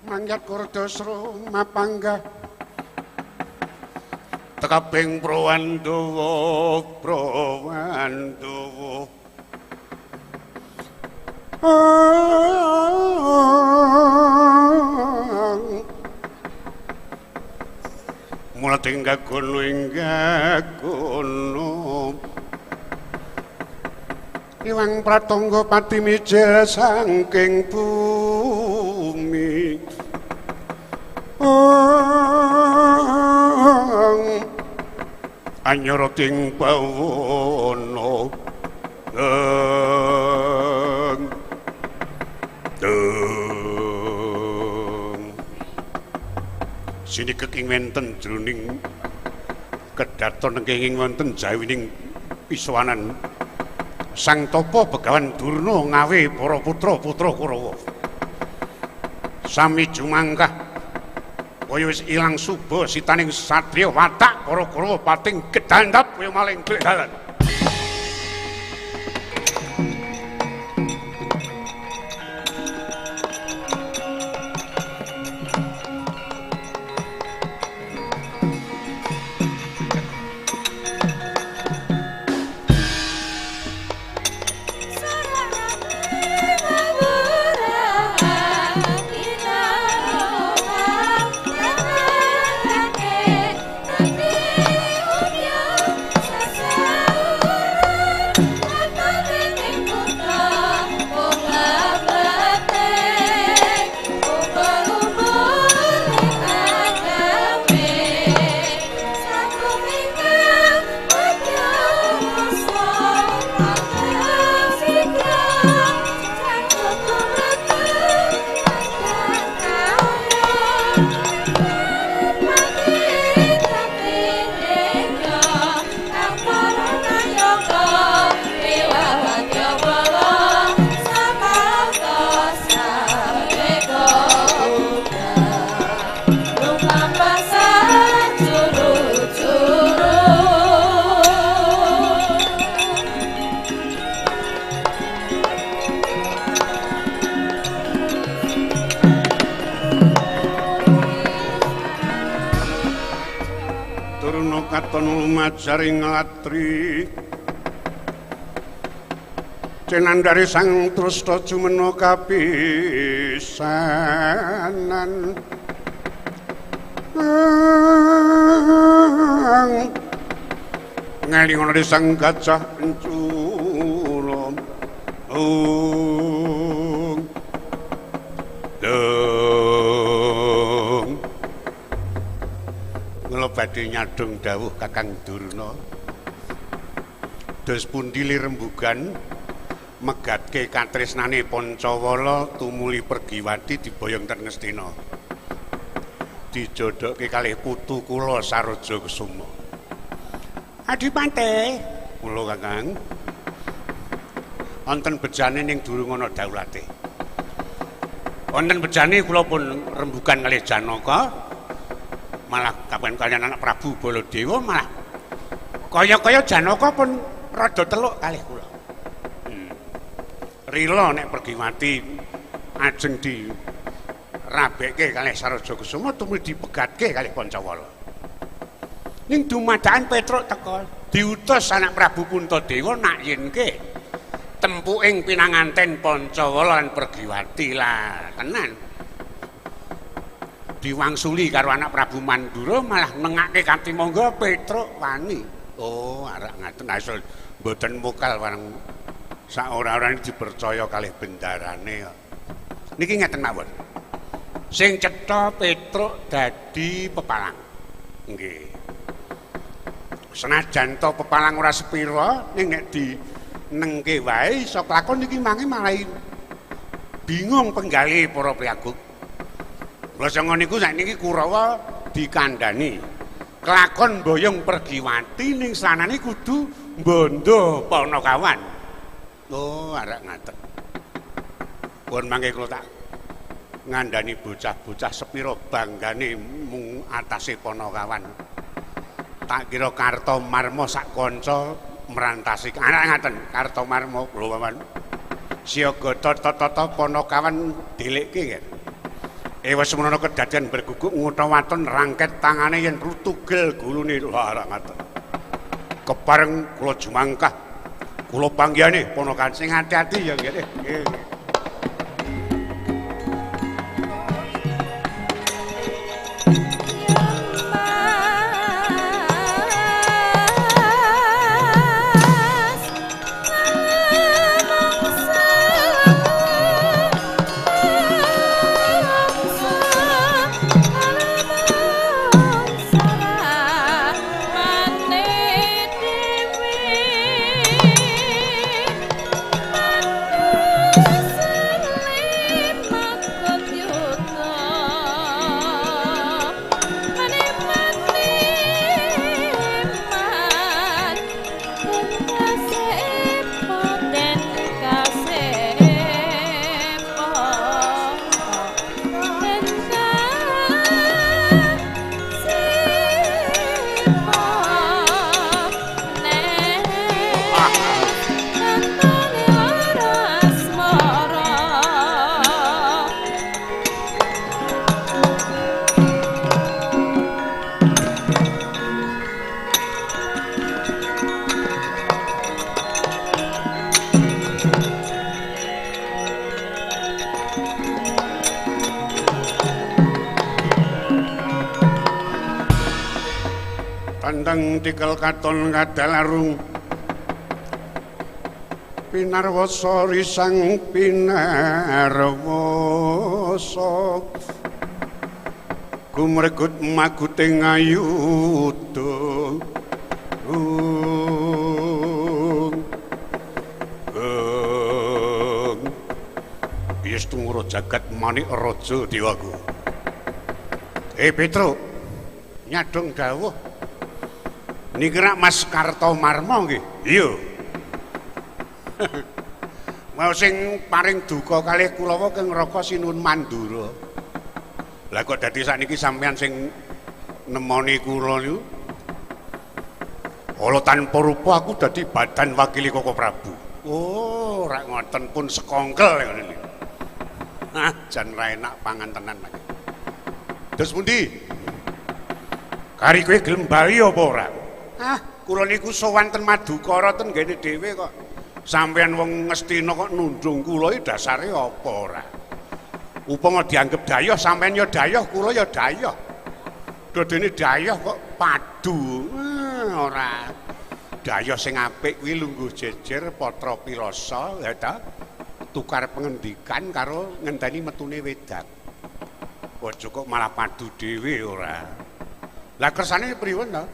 mangyat Kurdasra mapangga tekabing Prawandawa mula tinggal kono hingga kono Iwang Pratangga pati mijil saking bumi anyara ting pawana sini keking wenten jroning kedaton kenging wonten jawining pisowanan Sang Tapa Begawan Durna ngawe para putra-putra Kurawa. Sami jumangkah kaya wis ilang suba sitaning satriya watak para Kurawa pating gedandap kaya maling blik dalan. Lumajaring latri cenandari sang trusta jumena kapisanan ngalingono di sang gajah encula badhe nyadong dawuh Kakang Durna dos pundi rembugan megatke katresnane Pancawala tumuli Pergiwati diboyong ten Ngastina dijodokke kalih putu kula Saraja Kesuma Adipate kula Kakang wonten bejane ning durung ana daulate wonten bejane kula pun rembugan kalih Janaka malah kapan kalian anak Prabu Baladewa malah kaya-kaya Janaka pun rada teluk kalih kula. Rila nek Pergiwati ajeng di rabekke kalih Saraja Kesuma tumuli dipegatke kalih Pancawala. Ning dumadakan Petruk teka diutus anak Prabu Puntadewa nak yenke tempuking pinanganten Pancawala lan Pergiwati lah tenan. Diwangsuli karo anak Prabu Mandura malah nengake kanthi monggo Petruk wani. Oh, arek ngaten asal mboten mokal wareng sak ora-orane dipercaya kalih bendarane. Niki ngeten mawon. Sing cetha Petruk dadi pepalang. Nggih. Senajan to pepalang ora sepira ning nek dinengke wae iso kelakon iki mangi malah bingung penggali para priyagung. Rasane niku sakniki Kurawa dikandhani. Kelakon mboyong Pergiwati ning sanane kudu mbondo Panakawan. Oh, arek ngaten. Pun mangke kula tak ngandhani bocah-bocah sepira banggane mung atase Panakawan. Tak kira Kartomarma sak kanca merantasi. Arek ngaten, Kartomarma kula mawon. Siyaga tata-tata Panakawan delekke nggih. Wis menawa kedadian berguguk ngutawaton rangket tangane yen rutugel gulune larang ngaten. Kebareng kula jumangkah kula panggihane ponakan sing ati-ati ya nggih. Tandang tikel katon kadalarung pinarwasa risang pinarwasa gumregut maguting ayuda yes tumuro jagat manik raja dewaku. Petro nyadong dawuh niki rak Mas Kartomarma nggih. Iya. Mau sing paring duka kalih Kulawa Kang Raka Sinuwun Mandura. Lah kok dadi sakniki sampean sing nemoni kula niku. Ala tanpa rupa aku dadi badan wakili Koko Prabu. Oh, rak ngoten pun sekongkel ngene iki. Ah, jan ra enak pangan tenan lagi. Terus pundi? Kari kowe gelem bali apa ora? Ah, kula niku sowan ten Madukara ten nggene dhewe kok. Sampeyan wong Ngastina kok nundung kula iki dasare apa ora? Upama dianggep dayoh sampeyan ya dayoh, kula ya dayoh. Dodene dayoh kok padu. Ora. Dayoh sing apik kuwi lungguh jejer patra pilasa, ya ta? Tukar pengendikan karo ngenteni metune wedak. Aja kok malah padu dhewe ora. Lah kersane pripun to?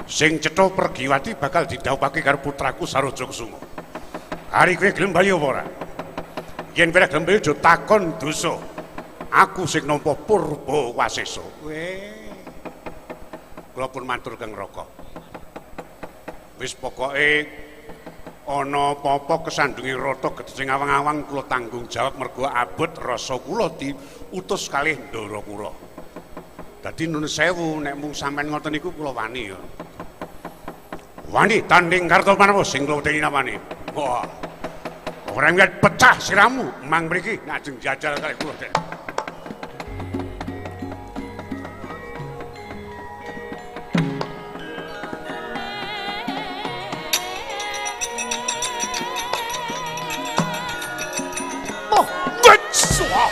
Sing cetha Pergiwati bakal didhawuhake karo putraku Saraja Kusuma. Hari kowe gelem bali apa ora? Yen kowe gelem bali aja takon dosa. Aku sing nampa Purba Wasesa. Kula pun matur Kang Raka. Wis pokoke ana apa-apa kesandunge rata gedhe sing awang-awang kula tanggung jawab mergo abot rasa kula diutus kalih Ndara kula. Dadi nuwun sewu nek mung sampean ngoten niku kula wani ya. Wani tanding Kartomarma sing kula wedeni namane. Wah. Ora ngat pecah siramu mang mriki ngajeng jajal kalih kula. Oh, wah.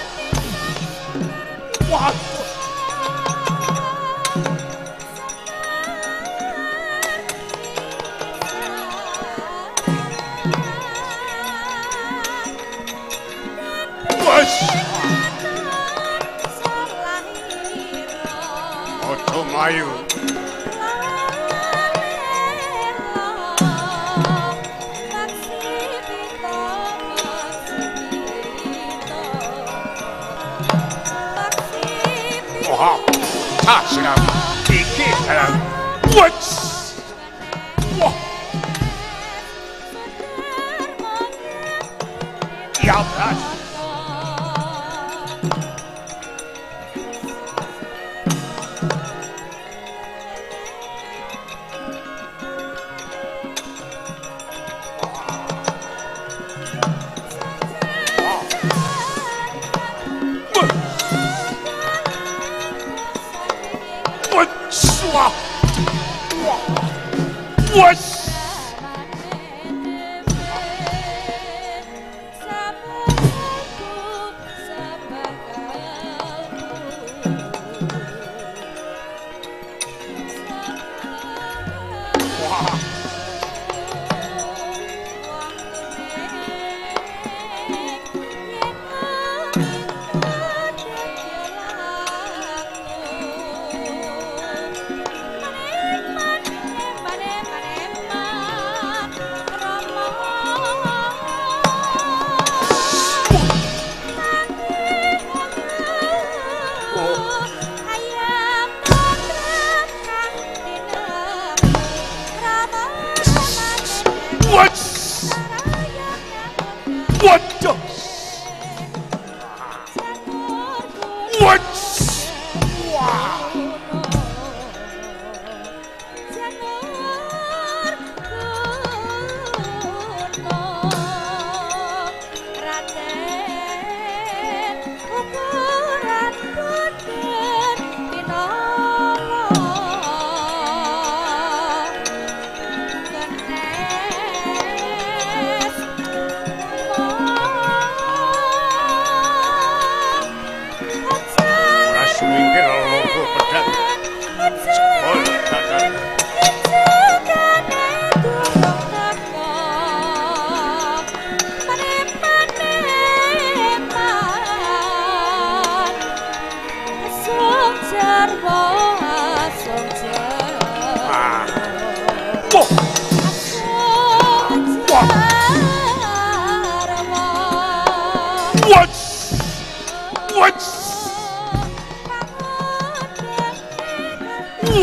Wah. Ojo mayu. Wah, tasram, iki dalam. What? Wah. Ya, Bras.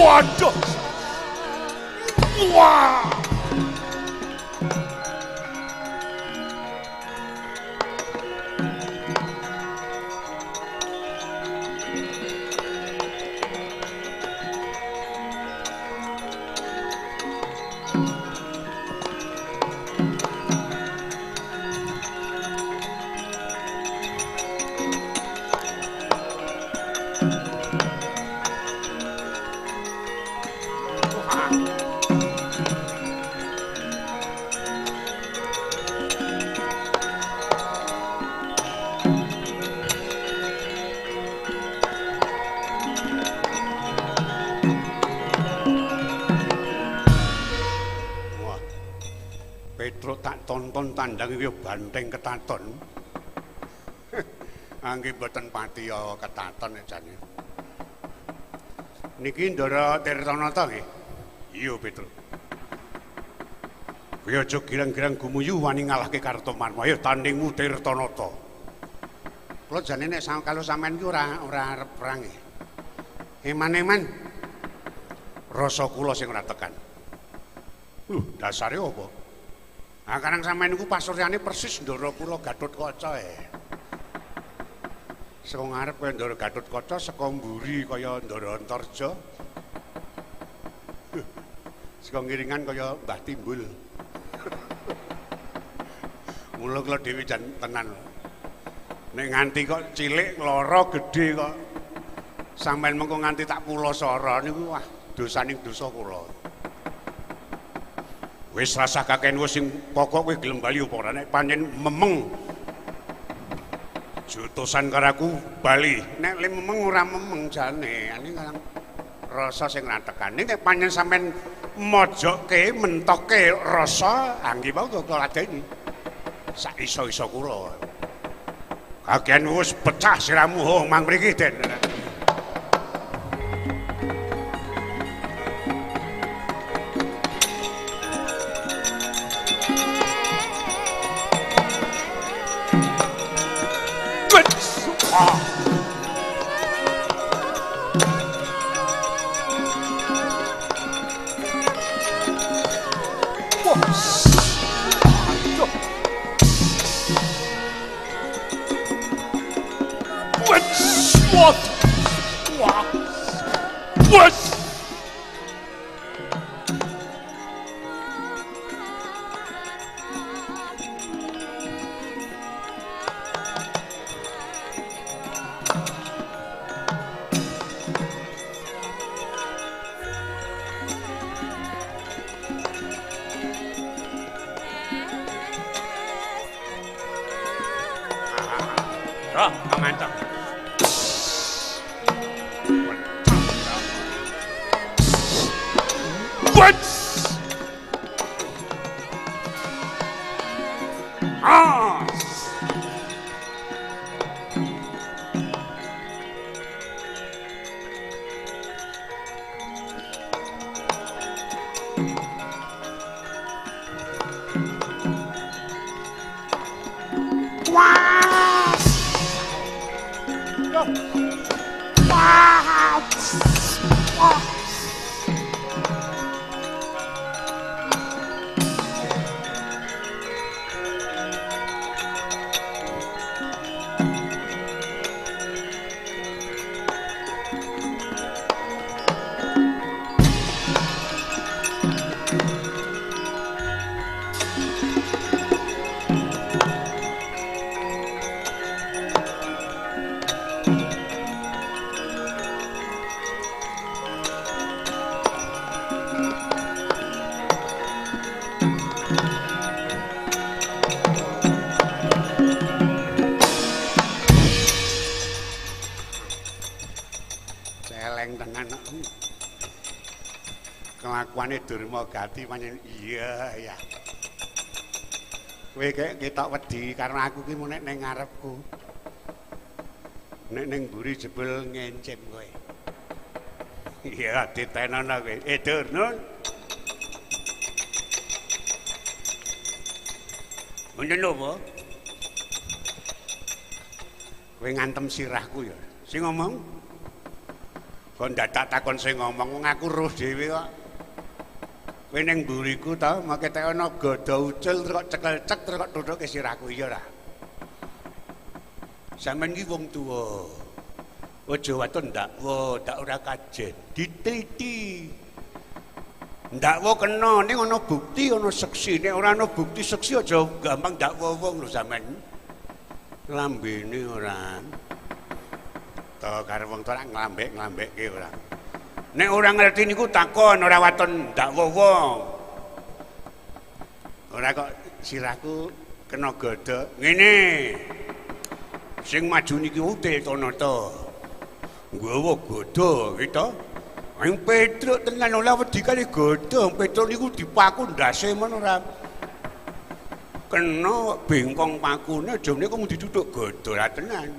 Waduh. Wah. Petruk tak tonton tandang iki banteng ketaton. Angge mboten patiya ketaton jane. Niki Ndara Tirtanata nggih. Iya Petruk. Kowe aja girang-girang gumuyu wani ngalahke Kartomarma. Ayo tandingmu Tirtanata. Kula jane nek kalau sampean ki ora arep perang nggih. Eman-eman rasa kula sing ora tekan. Dasare apa? Nah, karang sampeyan niku pasuryane persis Ndara kula Gatotkaca Saka ngarep kaya Ndara Gatotkaca, saka mburi kaya Ndara Antarja. Saka ngiringan kaya Mbah Timbul. Mula kula dhewe jan tenan. Nek nganti kok cilik lara gedhe kok sampeyan mengko nganti tak pulasara niku wah dosaning dosa kula. Wis rasah kakek wis sing pokok kowe gelem bali apa ora nek pancen memeng. Jutusan karo aku bali. Nek le memeng ora memeng jane, ane kan rasa sing ora tekan. Nek pancen sampean mojokke mentokke rasa, anggi wae kula ladeni. Sak iso-iso kula. Kakean wis pecah siramu ho mang mriki Den. Mantap. What? Wah. Wah. Kelakuane Durmagati pancen iya ya. Kowe kek ketok wedi karena aku ki mun nek ning ngarepku. Nek ning mburi jebul ngencim kowe. Iya ditenono kowe. Dur nun. Menen apa? Kowe ngantem sirahku ya. Sing ngomong kok dadak takon sing ngomong wong aku roh dhewe kok. Kowe ning mburiku ta, makete ana gada ucul terus cekel-cek terus tutuke sirahku iya ora. Sampeyan iki wong tuwa. Aja waton ndakwa, ndak ora kajen. Dititi. Ndakwa kena ning ana bukti, ana seksi. Nek ora ana bukti seksi aja gampang ndakwa wong lho sampeyan. Lambene ora. Ta karo wong tuwa nglambek-nglambeke ora. Nek ora ngerti niku takon ora waton ndakwa wong. Ora kok sirahku kena godhok. Ngene. Sing maju niki util Tanata. Nggawa godhok kita. Ing Petruk tenan ora wedi kali godhok. Petruk niku dipaku ndase men ora. Kena bengkong pakune aja niku mung dituthuk godhok ra tenan.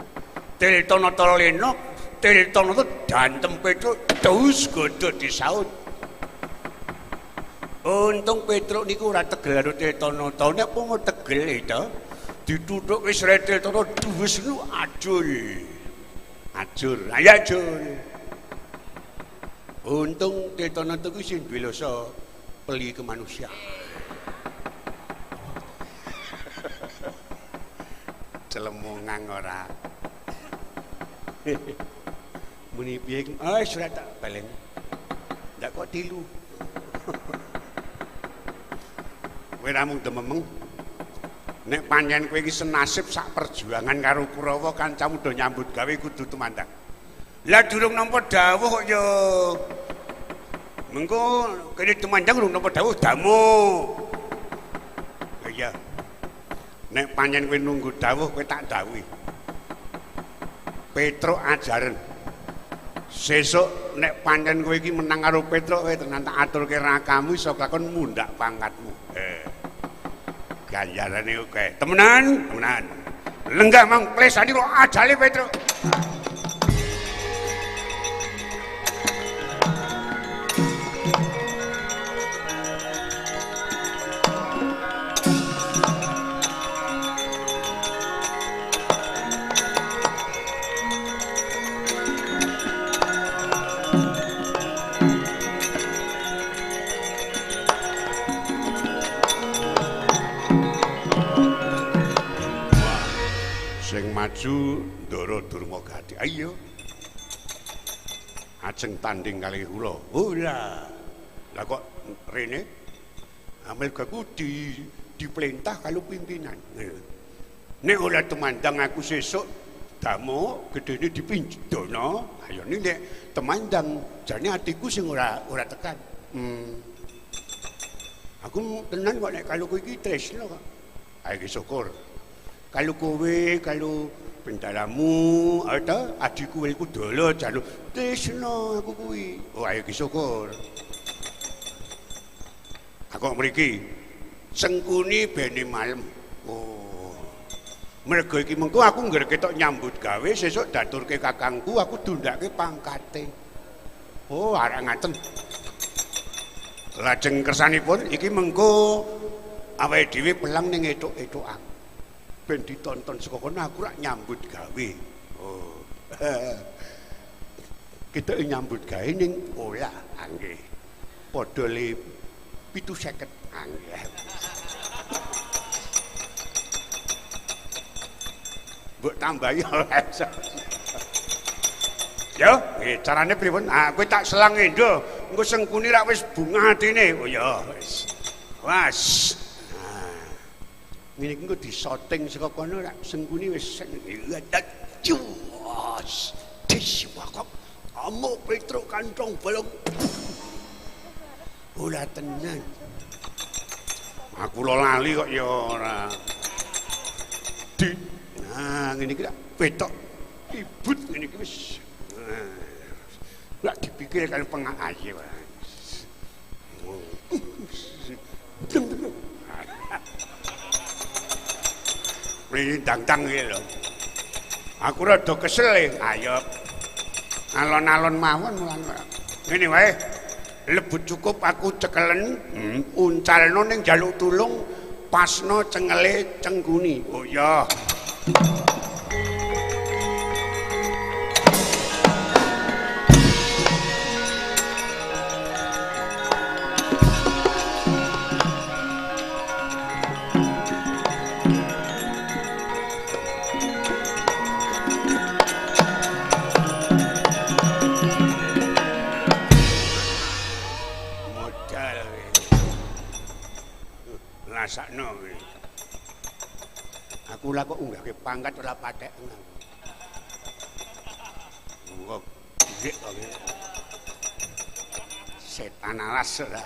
Til Tanata lenok Tilton itu dantem Petruk terus godhok disaut. Untung Petruk niku ora tegel karo Tiltonata. Nek pomo tegel to dituthuk wis Tiltonata duwes nu ajul. Ajur, ayo ajul. Untung Tiltonata kuwi sing bilosa peli kemanusiaan. Celemongang ora. Muni piye surat tak balen. Ndak kok tilu. Kowe ra mung dememeng. Nek pancen kowe iki senasib sak perjuangan karo Kurawa kancamu do nyambut gawe kudu tumandang. Lah durung nampa dawuh kok ya. Mengko kene tumandang durung nampa dawuh damu. Iya. Nek pancen kowe nunggu dawuh kowe tak dawuhi. Petruk ajaren. Sesuk nek pancen kowe iki menang karo Petruk kowe tenan tak aturke rakamu iso lakon mundhak pangkatmu. Ganjarane oke. Temenan, temenan. Lenggah mang plesani kok ajale Petruk. Maju Ndara Durmagati. Ayo. Ajeng tanding kalih kula. Oh lah. Lah kok rene amargaku diperintah kalau pimpinan. Nek ora temandang aku sesuk damu gedene dipindono. Ayo nek temandang jane atiku sing ora tekan. Aku tenan kok nek kalau kowe iki tresno kok. Ayo syukur. Kalau kowe, kalau bendaramu, ada adikku iku dolo jaluk tresno aku kuwi. Oh ayo syukur. Aku mriki sengkuni bene malem. Oh. Mergo iki mengko aku ngger ketok nyambut gawe sesuk daturke kakangku aku dundake pangkate. Oh arek ngaten. Lajeng kersanipun iki mengko awake dhewe pelang ning etuk-etukan. Ben ditonton saka kono aku rak nyambut gawe. Oh, Kita nyambut gawe ning olah nggih. Padha le 750 nggih. Mbok tambahi oleh. Yo, carane pripun? Ah, kowe tak selang endo. Engko Sengkuni rak wis bunga atine. Oh ya, wis. Was. Nah. Ngene iki engko disoting saka kono rak Sengkuni wis Jos. Diswakok. Amuk Petruk kantong bolong. Ora tenan. Aku lo lali kok ya ora. Nah, ngene iki rak petok ibut ngene iki wis. Lah dipikir kan pengaje wae. Dang-dang iki lho. Aku rada kesel ayo. Alon-alon mawon mulan. Ngene wae. Lebut cukup aku cekelen, uncalno ning jaluk tulung pasno cengele Cengguni. Oh ya. Sakno aku lah kok unggahke pangkat ora patek kok gek kok setan alas ora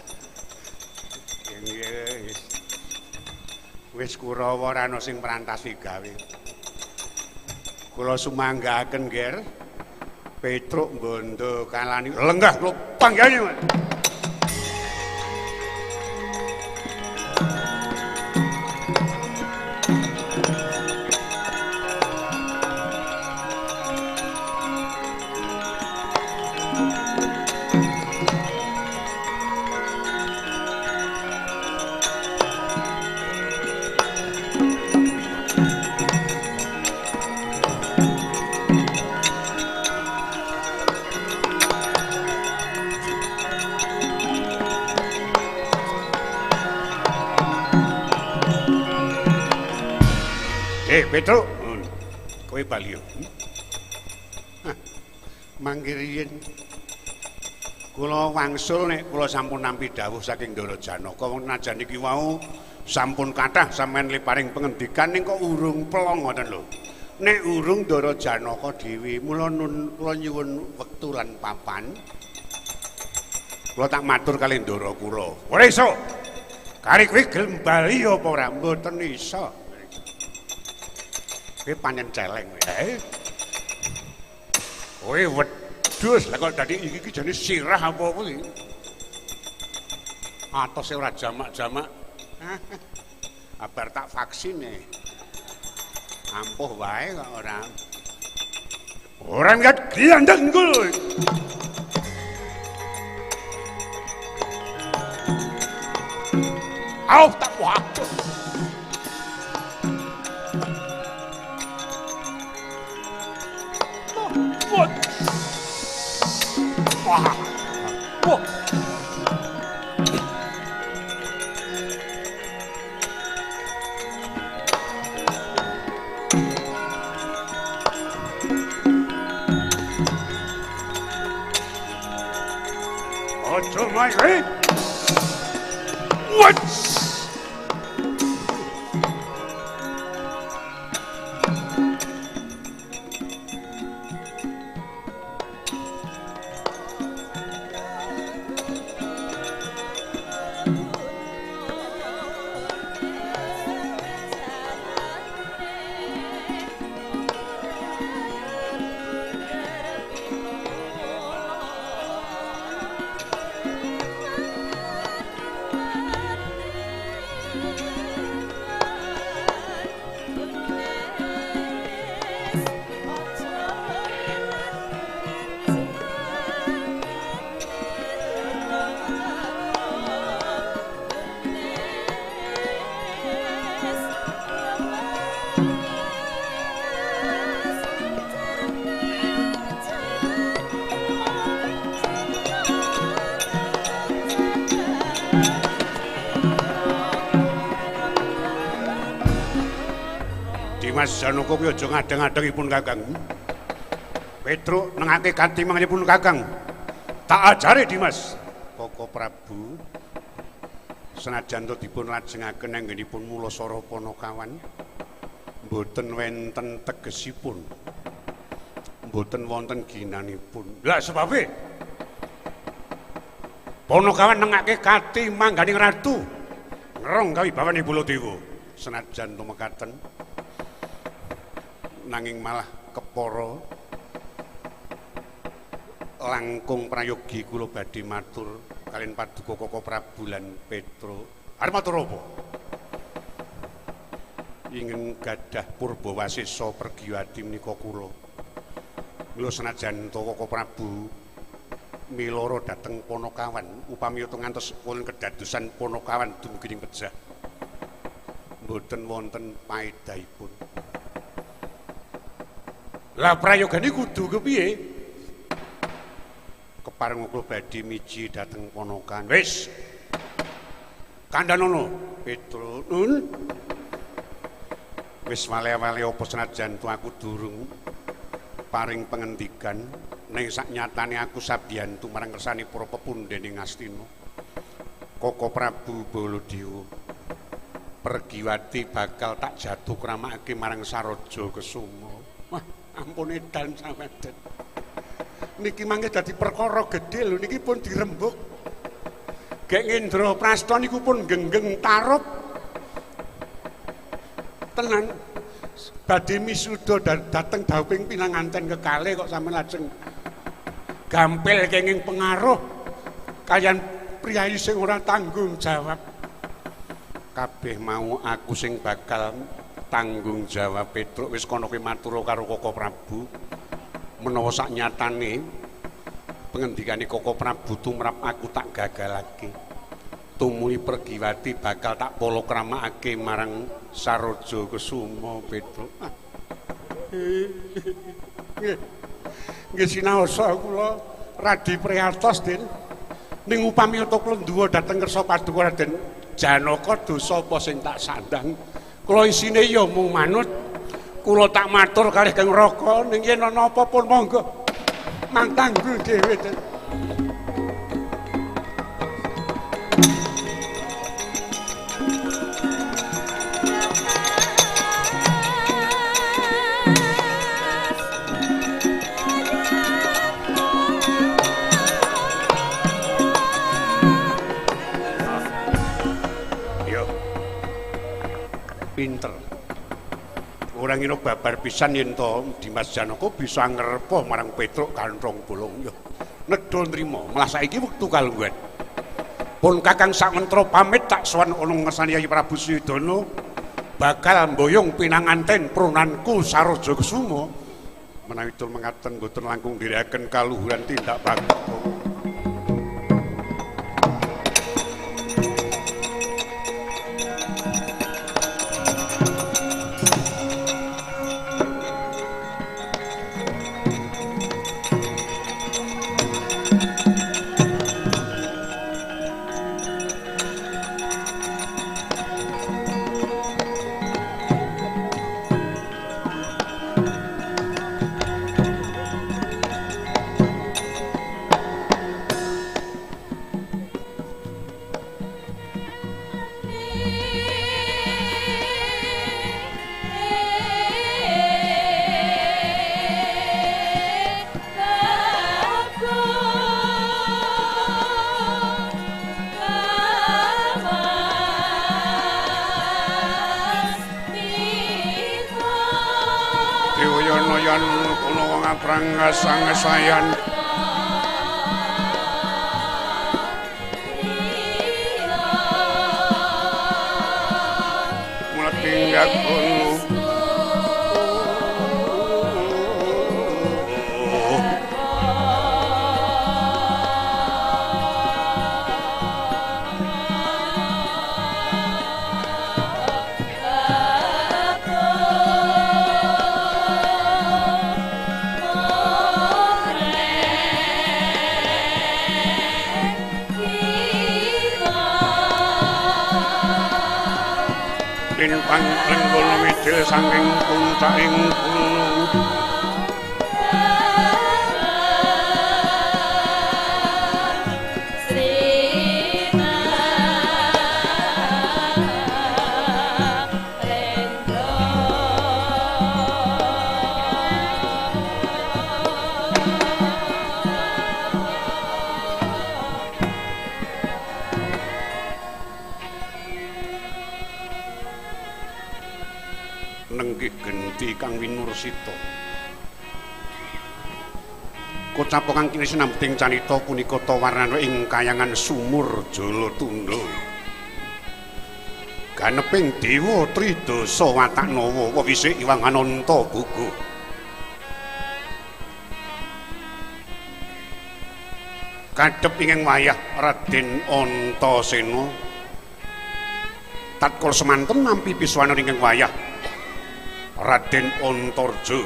wis Kurawa ora ana sing prantasi gawe kula sumanggaken ger Petruk Bondo kalani lenggah kula panggane Mas. Petruk, kowe bali yo. Mangke riyen kula wangsul nek kula sampun nampi dawuh saking Ndara Janaka najan iki wau sampun kathah sampean liparing pengendikan ning kok urung pelong ngoten lho. Nek urung Ndara Janaka dhewe mula kula nyuwun wektu lan papan. Kula tak matur kalih Ndara kula. Ora iso. Kari kowe gelem bali apa ora? Mboten iso. Kowe pancen celeng wae. Kowe wedhus lah kok dadi iki jane sirah apa kuwi. Atose ora jamak-jamak. Abar tak vaksin ampuh wae kok ora. Ora ngat glandeng kuwi. Auf tak waktu. Wah. Wah. Ojo my way. What? Dimas Janaka kuwi aja ngadeng-adengipun Kakang. Petruk nengake katimanganipun Kakang. Tak ajare Dimas. Koko Prabu senajan to dipun lajengaken anggenipun Mulasara Panakawan mboten wenten tegesipun. Mboten wonten ginanipun. Lah sebabe Panakawan nengake katimangganing ratu ngerong kawibawane Baladewa. Senajan to mekaten nanging malah kepara langkung prayogi kula badhe matur kalian Paduka Koko Prabu lan Petro. Arep matur apa? Ingin gadah Purbawasesa Pergiwati menika kula. Mila senajan to Koko Prabu miloro dhateng Panakawan upami to ngantos wonten kedadosan Panakawan dumugi pejah. Mboten wonten paedahipun. Lah prayogane kudu kepiye? Kepareng kula badhe miji dhateng Panakawan. Wis. Kandhanono, Petro. Nun. Wis wale-wale apa senajan tu aku durung paring pengendikan ning saknyatane aku sabyantu marang kersane para pepundhening Astina. Koko Prabu Baladewa Pergiwati bakal tak jatuh kramakake marang Saraja Kesuma. Wah, ampun edan sampeyan. Niki mangke dadi perkara gedhe lho niki pun dirembuk. Gek Ngendra Prasta niku pun genggeng tarup. Tenan badhe misuda dateng dawuhing pinanganten kekalih kok sampeyan lajeng gampil kenging pengaruh kalian priyayi sing ora tanggung jawab. Kabeh mau aku sing bakal tanggung jawab. Petruk wis kono kuwi matur karo Koko Prabu menawa saknyatane pengendikane Koko Prabu tumrap aku tak gagalake. Tumuli Pergiwati bakal tak palakramakake marang Saraja Kesuma. Petruk. Nggih sinaosa kula radi priyatos Den. Ning upami to kula nduwa dhateng kersa Paduka Raden Janaka dosa apa sing tak sandang. Kula isine ya mung manut. Kula tak matur kalih Kang Raka ning yen ana apa pun monggo mangtanggul dhewe. Pinter. Orang ini babar pisan yen to Dimas Janaka bisa ngrepoh marang Petruk Kanthong Bolong. Ya, nedha nrimo. Malah saiki wektu kalungguhan. Pun Kakang Sakmentra pamit tak sowan ana ngersani Yayi Prabu Suyudana bakal mboyong pinanganten prunanku Saraja Kesuma. Menawi dul mekaten boten langkung ndherekaken kaluhuran tindak bakti. Sang-sayan mulai tinggal lintang lenggul mijil saking puncaking gunung nenggih genti kang winursita kocapa kang kini sinambeting canita punika tawarna ing kayangan sumur Jalatundha ganeping dewa tridasa Wataknawa Wawisik Iwang Ananta Buga kadhep ing wayah Raden Antasena tatkala semanten nampi piswana ing wayah Raden Antarja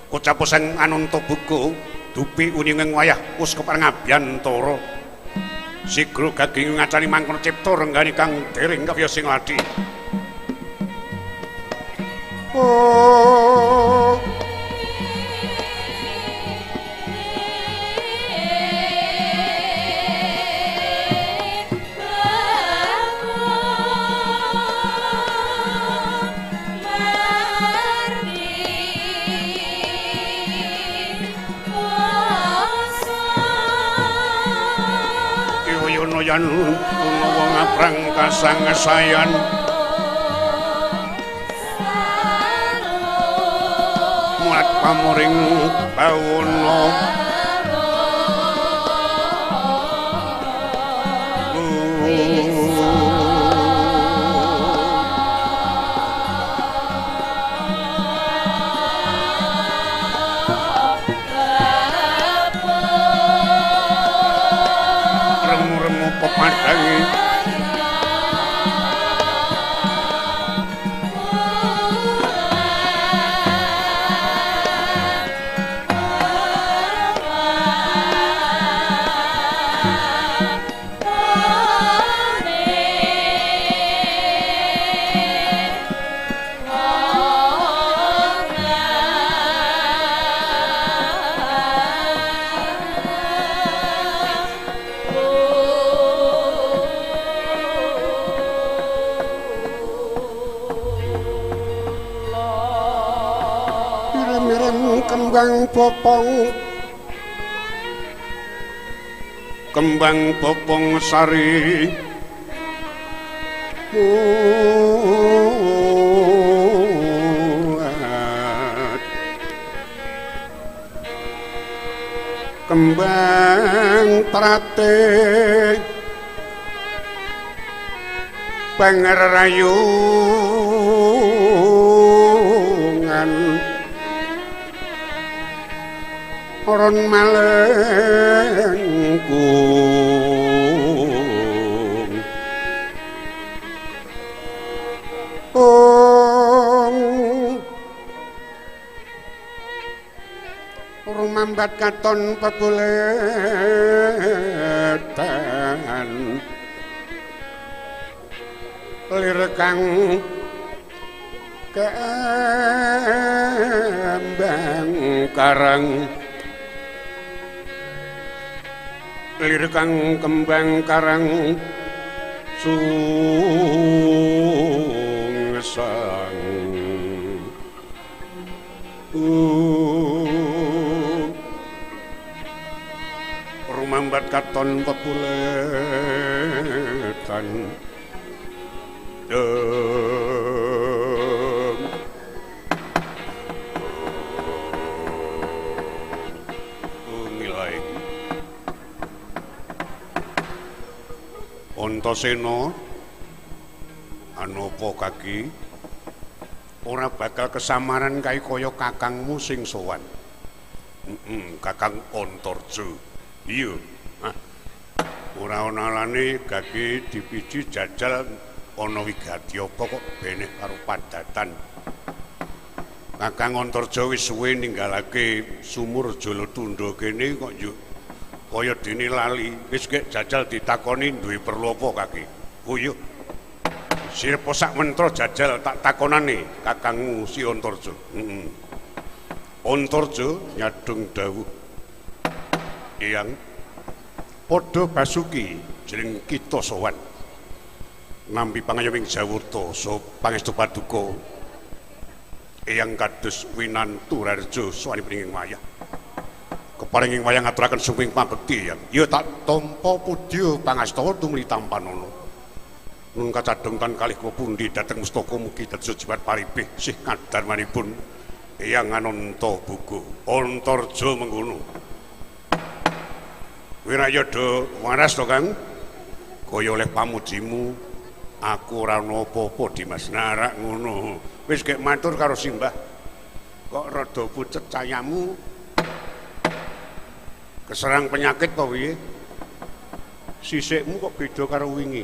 kocapa sang Ananta Buga dupi uning wayah wis kepareng Abyantara sigra gaging ngacani mangkono cipta renggani kang dereng kaya sing ladi oh yan unawa ngaprang kasangsayan mulat pamuring bawana pepadangi kembang popong sari kembang trate pangrayungan ron malengkung rumambat katon pebuletan lir kang kembang karang lir kang kembang karang sungsang rumambat katon pebuletan Antasena anapa kaki ora bakal kesamaran kae kaya kakangmu sing sowan. Kakang Antarja. Iya. Ora ana alane kaki dipiji jajal ana wigati apa kok beneh karo padatan. Kakang Antarja wis suwe ninggalake sumur Jalatundha kene kok yo kaya dene lali wis gek jajal ditakoni duwe perlu apa kaki Oh iya. Sirpa sak mentra jajal tak takonane kakangmu si Antarja. Heeh. Antarja nyadung dawuh. Eyang padha Basuki jeneng kita sowan. Nampi pangayoming jawurta so pangestu paduka. Eyang kados winantu Rarja sawanipun ing wayah. Keparing ing wayah ngaturaken sumping pambekti Eyang. Ya tak tampa pudya pangastawa tumuli tampanana. Nun kacadhong tan kalih kula pundi dhateng mustaka mugi dados jimat paribih sih kadarmanipun Eyang Ananta Buga Antarja mengkono. Wirayada waras to Kang kaya oleh pamujimu aku ora ana apa-apa Dimas narak ngono wis gek matur karo Simbah kok rada pucet cayamu keserang penyakit to piye sisikmu kok beda karo wingi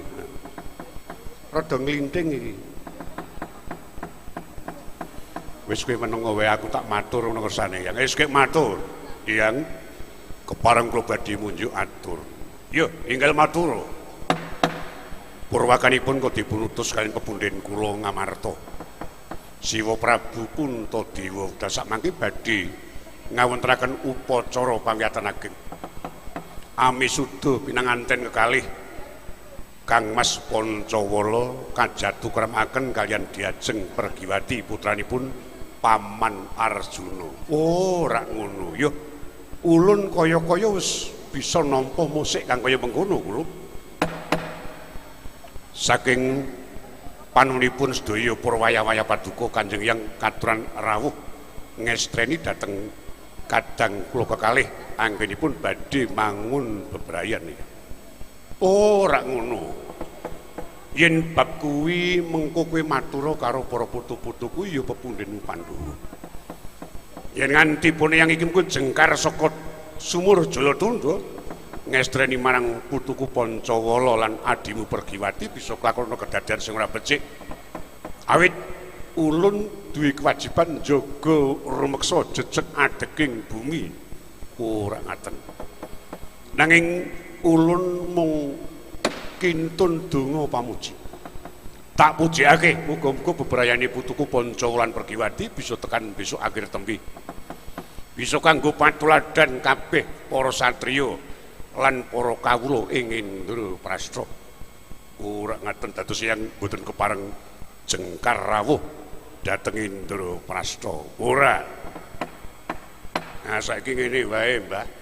rada nglinting iki. Wis kowe menengo wae aku tak matur ngono kersane Yang. Wis kowe matur, Yang. Kepareng kula badhe munjuk atur. Yo, enggal matur. Purwakanipun kok dipunutus kaliyan pepunden kula Ngamarta. Siwa Prabu Puntadewa dasak mangke badhe ngawontenaken upacara pangiyatan ageng. Amisuda pinanganten kekalih Kang Mas Pancawala kajatukramaken kaliyan Diajeng Pergiwati putranipun Paman Arjuna. Oh, rak ngono. Yo, ulun kaya-kaya wis bisa nampa musik kang kaya mengkono kula. Saking panunipun sedaya Purwaya-waya paduka Kanjeng Hyang katuran rawuh ngestreni dhateng kadang kula kekalih anggenipun badhe mangun bebrayan iki. Oh, rak ngono. Yen bab kuwi mengko kowe matura karo para putu-putuku ya pepundhenmu Pandhawa. Yen nganti pune yang iki mengko jengkar saka sumur Jalatundha ngestreni marang putuku Pancawala lan adimu Pergiwati bisa kelakona kedadean sing ora becik. Awit ulun duwe kewajiban jaga rumeksa jejeg adeging bumi. Ora ngaten. Nanging ulun mung kintun donga pamuji. Tak pujikake muga-muga bebrayane putuku Pancawala lan Pergiwati bisa tekan besok akhir tembe. Bisa kanggo patuladan kabeh para satriya lan para kawula ing Indraprastha. Ora ngaten dados yang boten kepareng jengkar rawuh dhateng Indraprastha. Ora. Nah saiki ngene wae, Mbah.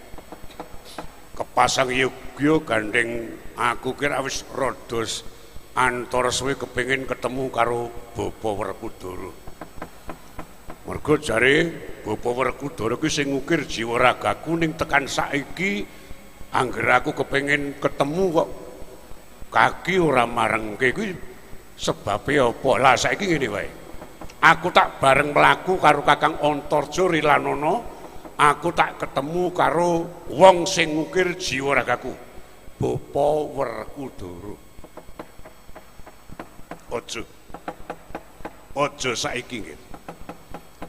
Kepasang yogya gandeng aku kira wis rada antara suwe kepengin ketemu karo Bapa Werkudara. Mergo jare Bapa Werkudara kuwi sing ngukir jiwa ragaku ning tekan saiki angger aku kepengin ketemu kok kaki ora marengke kuwi sebabe apa? Lah saiki ngene wae. Aku tak bareng mlaku karo Kakang Antarja Rilanana. Aku tak ketemu karo wong sing ngukir jiwa ragaku. Bapa Werkudara. Aja saiki nggih.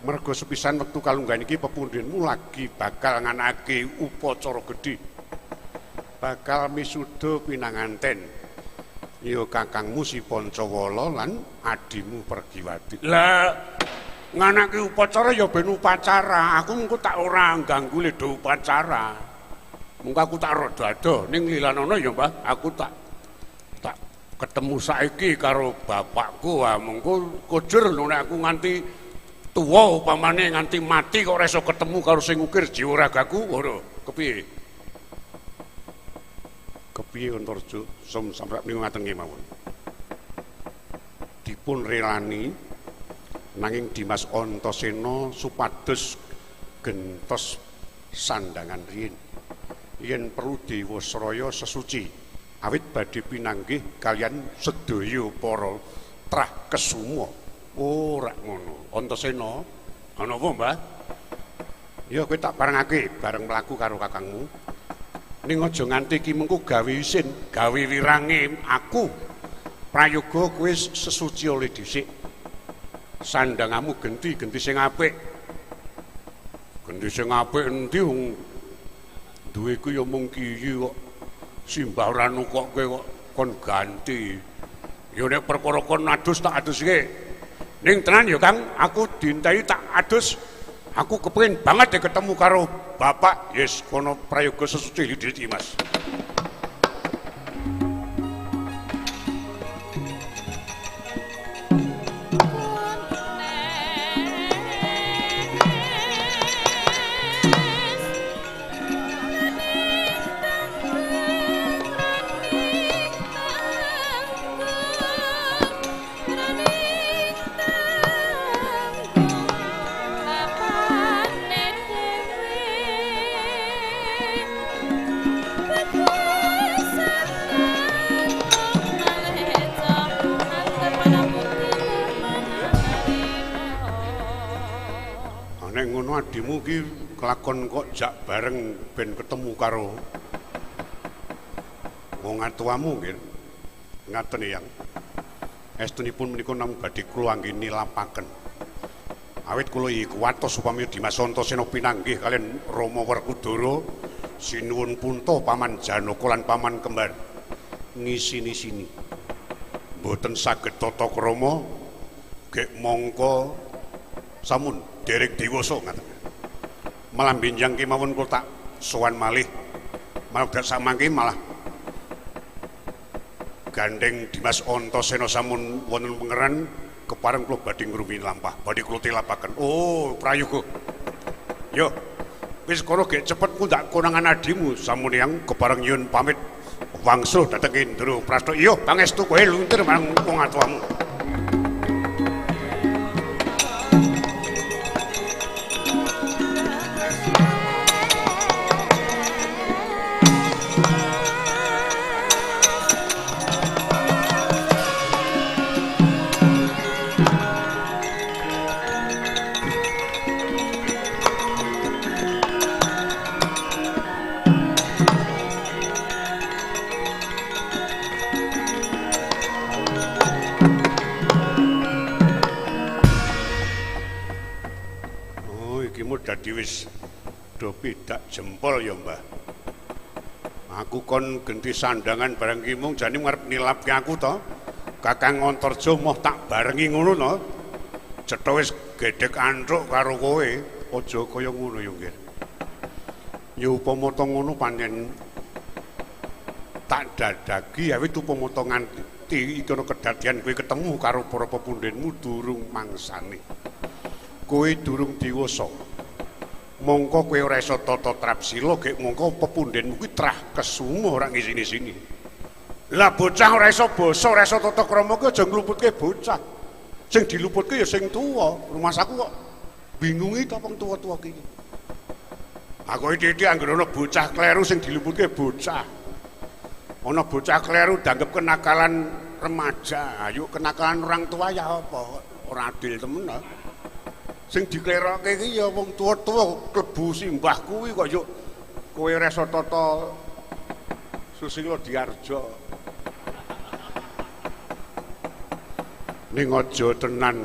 Mergo sepisan wektu kalunggan iki pepundhenmu lagi bakal nganakake upacara gedhe. Bakal misuda pinanganten. Ya kakangmu si Pancawala lan adimu Pergiwati. Lah nganakake upacara ya ben upacara. Aku mengko tak ora ganggu le do upacara. Mengko aku tak rada ado ning Lilanana ya, Mbah. Aku tak ketemu saiki karo bapakku. Mengko kujur lho nek aku nganti tuwa upamane nganti mati kok ora iso ketemu karo sing ngukir jiwa ragaku. Ora, kepiye? Kepiye Antarja samrak niku ngaten nggih mawon. Dipun relani nanging Dimas Antasena supados gentos sandangan riyin. Yen perlu Dewasraya sesuci awit badhe pinanggih kalian sedaya para trah kesuma. Ora ngono. Antasena ana apa, Mbah? Ya kowe tak parengake bareng mlaku karo kakangmu. Ning aja nganti iki mengko gawe isin, gawe wirange aku. Prayoga kowe sesuci oleh dhisik. Sandangamu genti sing apik. Genti sing apik endi wong duwe ku ya mung kiyi kok. Simbah ora nukokke kok kon ganti. Ya nek perkara kon adus tak aduske. Ning tenan ya Kang, aku diintai tak adus. Aku kepengin banget deh ketemu karo Bapak. Yes, kono prayoga sesuci iki Mas. Adimu ki kelakon kok jak bareng ben ketemu karo wong atuamu nggih. Ngaten Yang. Estunipun menika namung badhe kula anggene lampaken. Awit kula iki kuwatos upami Dimas Antasena pinanggih kalian Rama Werkudara sinuwun punta paman Janaka lan paman kembar ngisi-sini. Mboten saged tata krama gek mongko samun derek dewasa ngaten. Malah benjang kemawon kula tak sowan malih. Malah dak samangke malah gandeng Dimas Antasena samun wonten pangeran kepareng kula badhe ngrumi lampah, badhe kula tilapaken. Oh, prayoga. Yo. Wis kono gek cepet ku ndak konangan adimu samun Yang kepareng nyuwun pamit wangsul dhateng Indra Prasta. Iya, pangestu kowe luntir marang wong atuamu. Dadi wis do pidak jempol ya Mbah. Aku kon genti sandangan bareng ki mung jane ngarep nilapke aku to. Kakang Antarja moh tak barengi ngono to. Cetha wis gedhek antruk karo kowe, aja kaya ngono ya nggih. Ya upama to ngono pancen tak dadagi awit upama to nganti iki ana kedadian kowe ketemu karo para pepundhenmu durung mangsane. Kowe durung dewasa. Mongko kowe ora iso tata trapsila gek mongko pepundhenmu kuwi trah kesumo ora ngisini-sini. Lah bocah ora iso basa, ora iso tata krama ki aja ngluputke bocah. Sing diluputke ya sing tuwa. Rumah saku kok bingungi to wong tuwa-tuwa ki. Aku iki anggere ana bocah kleru sing diluputke bocah. Ana bocah kleru dianggep kenakalan remaja. Ayo kenakalan orang tua ya apa? Ora adil temen to. Sing diklerokke iki ya wong tuwa-tuwa klebu simbah kuwi kok yo kowe ora iso tata Susila Diarja. Ning aja tenan,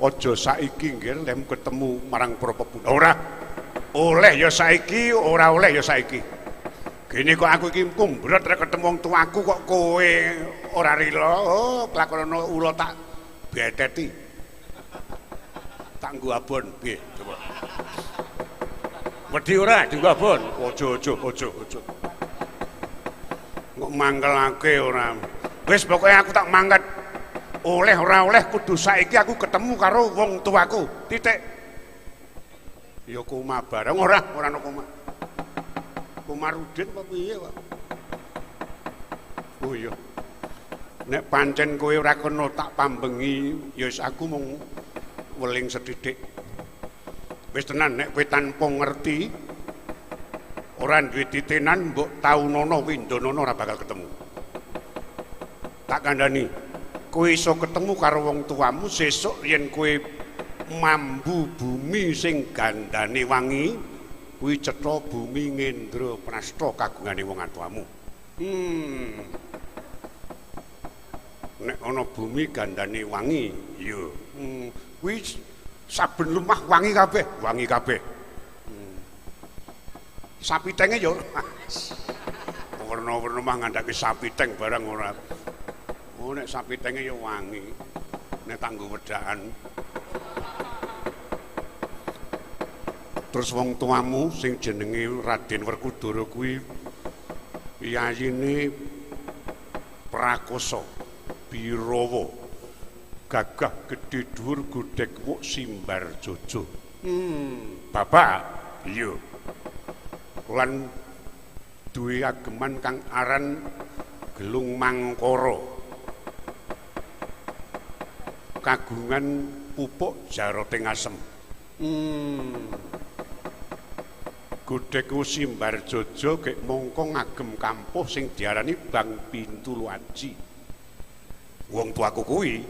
aja saiki nggih lem ketemu marang para pepundhen. Ora oleh ya saiki, ora oleh ya saiki. Gene kok aku iki kumbret rek ketemu wong tuaku kok kowe ora rila. Oh, kelakonane ula tak beteti. Tak nggo abon piye coba. Wedi ora dienggo abon? Aja. Kok mangkelake ora. Wis pokoke aku tak mangkat. Oleh ora oleh kudu saiki aku ketemu karo wong tuaku. Titik. Ya koma bareng ora ana koma. Komarudin apa piye kok? Oh iya. Nek pancen kowe ora kena tak pambengi, ya wis aku mung weling sedidik. Wis tenan nek kowe tanpa ngerti ora duwe titenan mbok taunana windanana ora bakal ketemu. Tak kandhani, kowe iso ketemu karo wong tuamu sesuk yen kowe mambu bumi sing gandane wangi, kuwi cetha bumi Ngendra Prasta kagungane wong atuamu. Nek ana bumi gandane wangi, ya kuwi saben lumah wangi kabeh. Sapitenge yo werna-werna mah ngandhake sapiteng barang ora. Oh nek sapitenge ya wangi. Nek tanggo wedakan. Terus wong tuamu sing jenenge Raden Werkudara kuwi yayine Prakoso Birawa gagah gedhe dhuwur godhek wuk simbar jojo. Bapak iya. Lan duwe ageman kang aran Gelung Mangkara. Kagungan pupuk jaroting asem. Godhek simbar jojo gek mongko ngagem kampuh sing diarani Bang Pintuluaji. Wong tuaku kuwi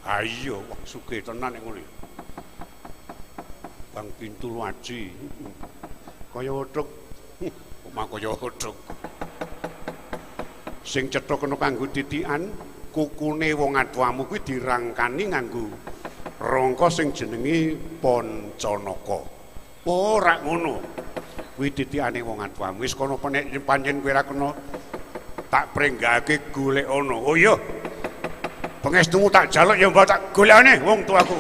ayo wong sugih tenan nek ngene. Bang Pintuluaji. Kaya wedhuk. Omah kaya wedhuk. Sing cetha kena kanggo titikan, kukune wong atuamu kuwi dirangkani nganggo rangka sing jenenge Pancanaka. Ora ngono. Kuwi titikane wong atuamu. Wis kono nek pancen kowe ora kena tak prenggake golek ana. Oh iya. Pangestumu tak jaluk ya mbok tak golekane wong tuaku.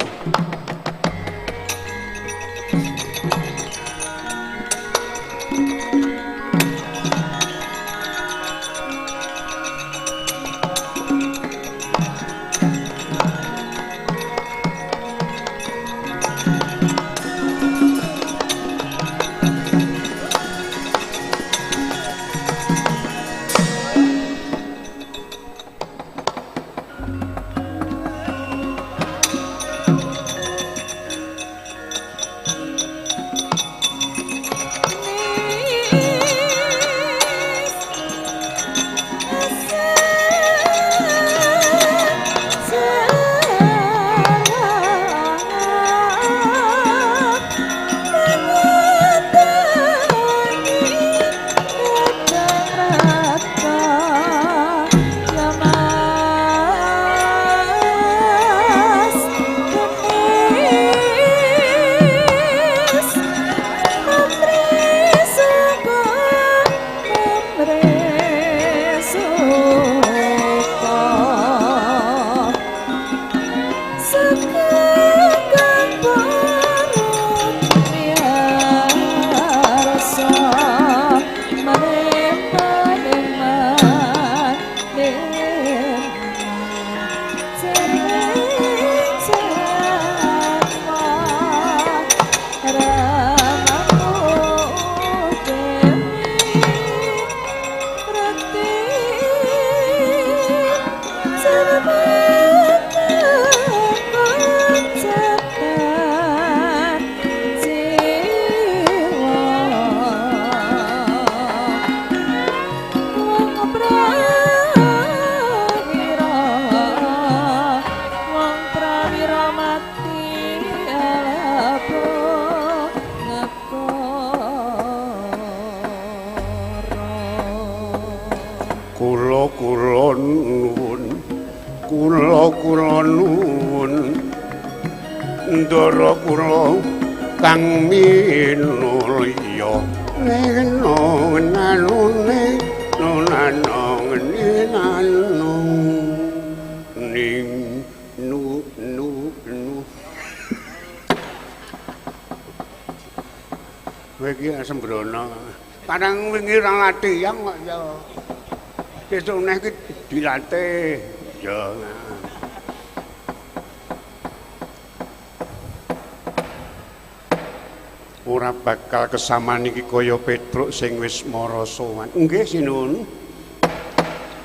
Kula nuwun ndara kula kang minulya nenone nonanong ning nu iki sembrono kadang wingi ra latihan kok ya sesuk neh iki dilatih ya. Ora bakal kesaman iki kaya Petruk sing wis mara sowan. Nggih sinuwun.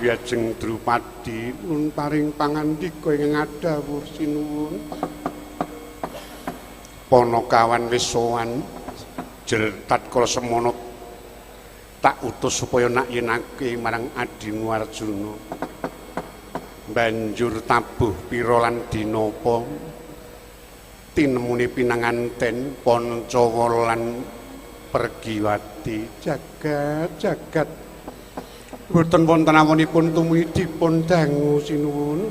Wiajeng Drupadi nun paring pangandika ing ngadhawuh sinuwun. Panakawan wis sowan jertat kala semana tak utus supaya nak yenake marang adimu Arjuna. Banjur tabuh pira lan dinapa tinemune pinanganten Pancawa lan Pergiwati jagat boten wonten awanipun tumuli dipun dangu sinuwun.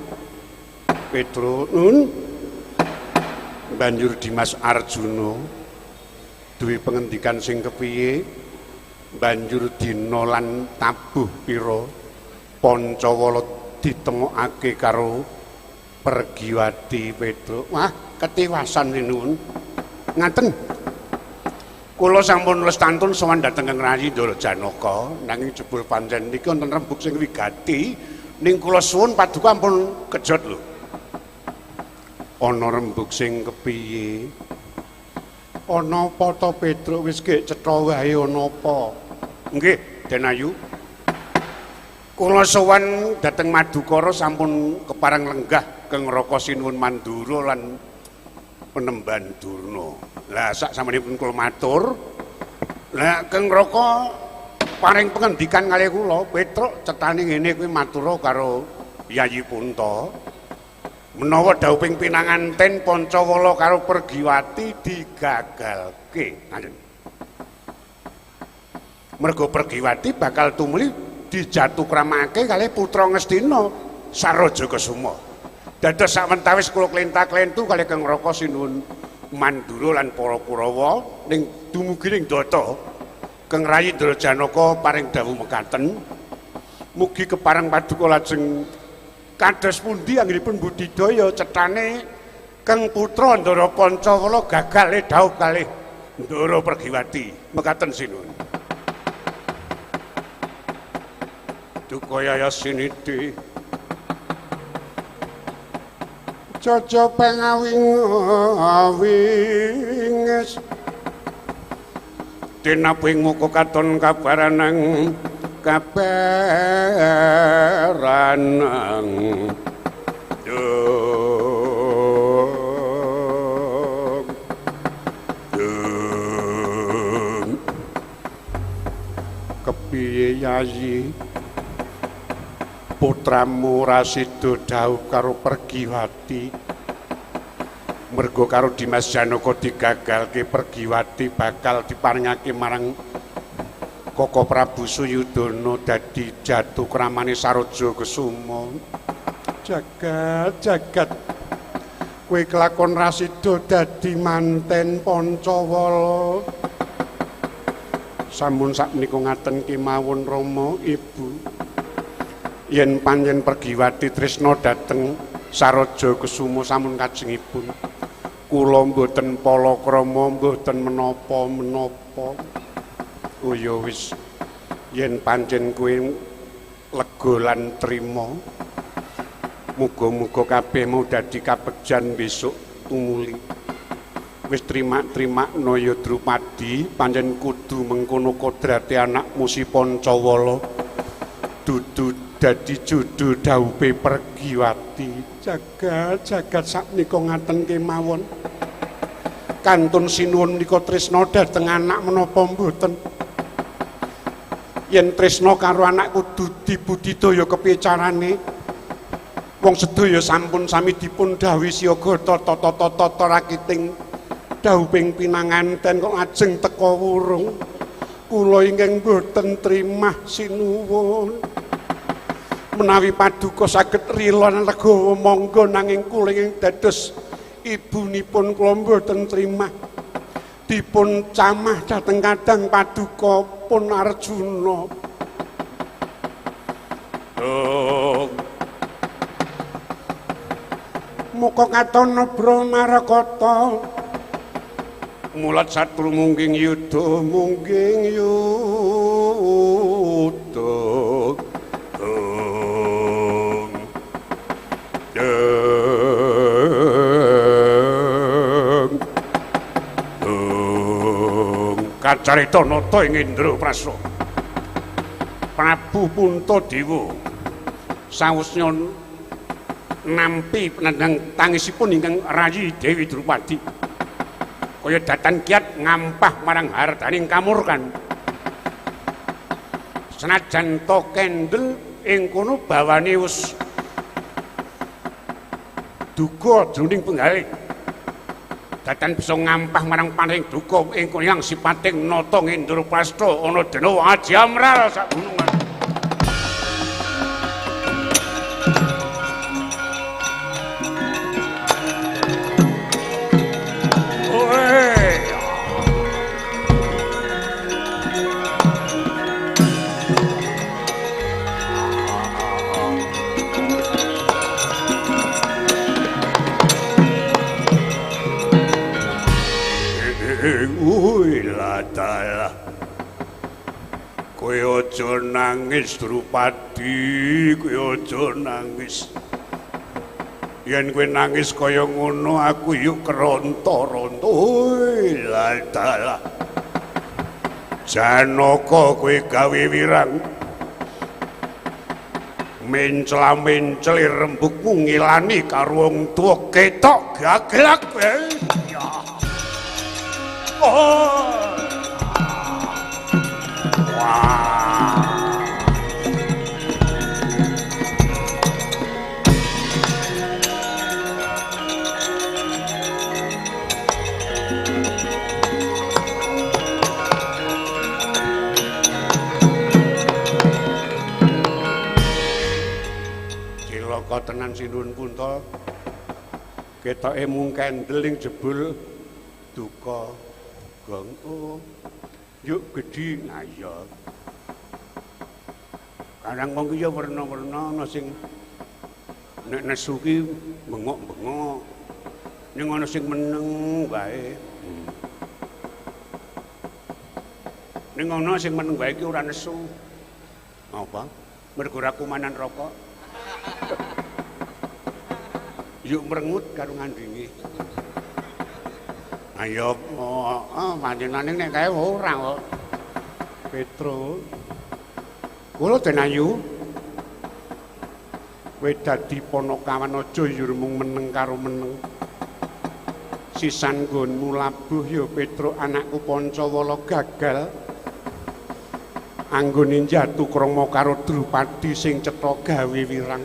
Petruk nun banjur Dimas Arjuna duwe pengendikan sing kepiye banjur dina lan tabuh pira Pancawala ditemokake karo Pergiwati Petruk. Wah, ketiwasan sinuwun. Ngaten. Kula sampun lestantun sowan dhateng Kang Rayi Ndara Janaka, nanging jebul pancen niki wonten rembug sing wigati, ning kula suwun paduka ampun kejot lho. Ana rembug sing kepiye? Ana apa ta Petruk wis gek cetha wae ana apa? Nggih, Den Ayu. Kula sowan dhateng Madukara sampun kepareng lenggah Kang Raka Sinuwun Mandura lan Penemban Durna. Lah sak sampunipun kula matur, lah Kang Raka paring pengendikan kalih kula, Petruk cetane ngene kuwi matura karo Yayi Punta. Menawa dawuhing pinanganten Pancawala karo Pergiwati digagalke. Ngaten. Mergo Pergiwati bakal tumuli dijatuhkramake kalih putra Ngastina Saraja Kesuma. Dados sawentawis kula klenta-klentu kalih Kang Raka Sinuwun Mandura lan para Kurawa ning dumugi ning Data Kang Rayi Ndara Janaka paring dawuh mekaten mugi kepareng paduka lajeng kados pundi anggenipun budidaya cethane Kang putra Ndara Pancawala gagal dawuh kalih Ndara Pergiwati mekaten sinuwun. Dukaya Yasiniti Caca pengawing-awinges tinaping muka katon kabaranang kepiye Yayi putramu Rasido dawuh karo Pergiwati mergo karo Dimas Janaka digagalke Pergiwati bakal diparingake marang Koko Prabu Suyudana dadi jatuhkramane Saraja Kesuma. Jagat kowe kelakon Rasido dadi manten Pancawala. Sampun sakmenika ngaten kemawon Rama Ibu. Yen panjen Pergiwati tresna dhateng Saraja Kesuma sampun kajengipun kula mboten palakrama mboten menapa-menapa. Oh ya wis yen panjen kowe lega lan trima muga-muga kabeh mau dadi kabegjan besok tumuli. Wis trima-trimakno ya Drupadi panjen kudu mengkono kodrate anakmu si Pancawala dudu dadi judul dawuhe Pergiwati. Jagat sakmenika ngaten kemawon. Kantun sinuwun menika tresna dhateng anak menapa mboten? Yen tresna karo anak kudu dibudidaya kepiye carane? Wong sedaya sampun sami dipun dawuhi siaga tata rakiting dawuhing pinanganten kok ajeng teka wurung. Kula ingkang mboten trimah sinuwun. Menawi paduka saged rila lan legawa monggo nanging kula ing dados ibunipun kula mboten trimah dipun camah dhateng kadang paduka pun Arjuna. Muka katana Brahmarakata mulat satru mungging yuda kacarita nata ing Indraprasta. Prabu Puntadewa sawusnya nampi penandang tangisipun ingkang Rayi Dewi Drupadi kaya datan kiat ngampah marang hartaning kamurkan. Senajan to kendel ing kono bawane wis duka jroning penggalih. Datan bisa ngampah marang paning duka ing kono yang sipating nata Indraprasta ana dena Ajamral sak gunungan. Ladalah kowe aja nangis Drupadi, kowe aja nangis. Yen kowe nangis kaya ngono aku yuk keronto-ronto. Ladalah Janaka kowe gawe wirang mencla-mencli rembugmu ngilani karo wong tuwa ketok gaglak kowe. Oh. Wah. Cilaka tenan Sinuhun Punta. Ketoke mung kendel ning jebul duka. Gong oh. Yuk gedhi ngaya. Kadang wong ki ya werna-werna ana sing nek nesu ki bengok-bengok. Ning ana sing meneng wae. Ning ana sing meneng wae ki ora nesu. Apa? Mergo ora kumanan rokok. Yuk merengut karo ngandhingi. Ayo, panjenengane nek kae ora kok. Petro. Kula den ayu. Kowe dadi Panakawan aja yo mung meneng karo meneng. Sisan nggonmu labuh ya Petro anakku Pancawala gagal. Anggone njatu krama karo Drupadi sing cetha gawe wirang.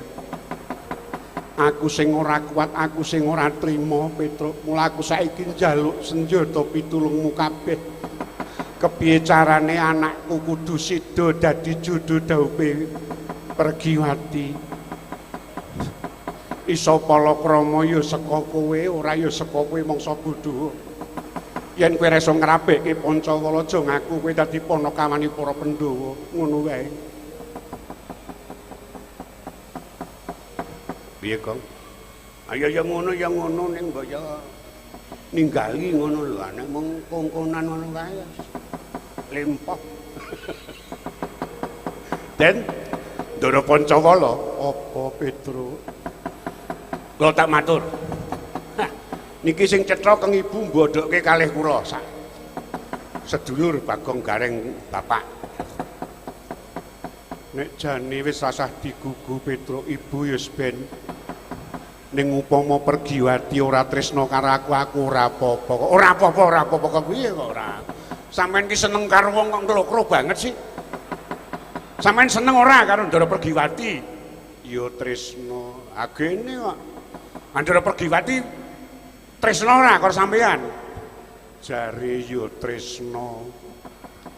Aku sing ora kuat, aku sing ora trima, Petro. Mula aku saiki njaluk senjata pitulungmu kabeh. Kepiye carane anakku kudu sida dadi judhu dhaupe Pergiwati. Isa palakrama ya saka kowe, ora ya saka kowe mangsa bodho. Yen kowe iso ngrabekke Pancawala aja ngaku kowe dadi Panakawane para Pandhawa, ngono wae. Piye, Kang? Ayo ya ngono ning mbok ya ninggali ngono lho, nek mung kongkonan ngono kae. Lempok. Den Ndara Pancawala, apa Petro? Kula tak matur. Niki sing cetha keng ibu mbodhoke kalih kula sak sedulur Bagong Gareng Bapak. Nek jane wis rasah digugu Petro ibu ya ben ning upama Pergiwati ora tresna karo aku ora apa-apa kok. Ora apa-apa kok piye kok ora. Sampeyan ki seneng karo wong kok nglokro banget sih. Sampeyan seneng ora karo Ndara Pergiwati? Ya tresna. Agene kok. Ndara Pergiwati tresna ora karo sampeyan? Jare ya tresna.